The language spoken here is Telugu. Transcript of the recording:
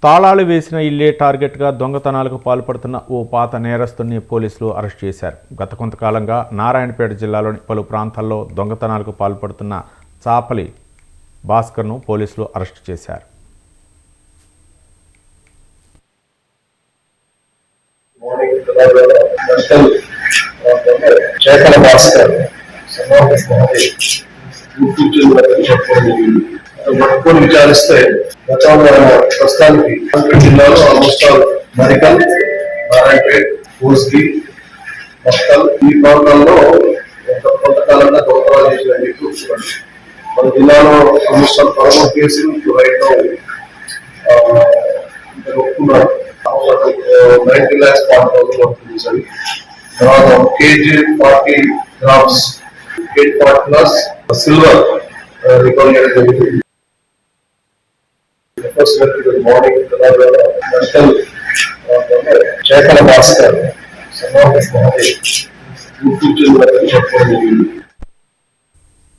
తాళాలు వేసిన ఇల్లే టార్గెట్గా దొంగతనాలకు పాల్పడుతున్న ఓ పాత నేరస్తుని పోలీసులు అరెస్ట్ చేశారు. గత కొంతకాలంగా నారాయణపేట జిల్లాలోని పలు ప్రాంతాల్లో దొంగతనాలకు పాల్పడుతున్న చాపలి భాస్కర్ను పోలీసులు అరెస్ట్ చేశారు. పట్టుకొని విచారిస్తే ప్రస్తుతానికి జిల్లాలో ఆల్మోస్ట్ ఆల్ మరికల్, నారాయణపేట్, కోస్గి, మక్కల్ ఈ ప్రాంతాల్లో కొంతకాలంగా దొంగతనాలు చేసినవి చూస్తున్నాం. మన జిల్లాలో ఆల్మోస్ట్ ఆల్ 13 కేసులు రైట్ ఒప్పుకున్నారు. 90 lakhs 40,000 వర్క్ చేశారు. తర్వాత కేజీ 40 grams 8+ సిల్వర్ రికవరీ చేయడం జరిగింది. మార్నింగ్ భాస్కర్ చెప్పడం జరిగింది.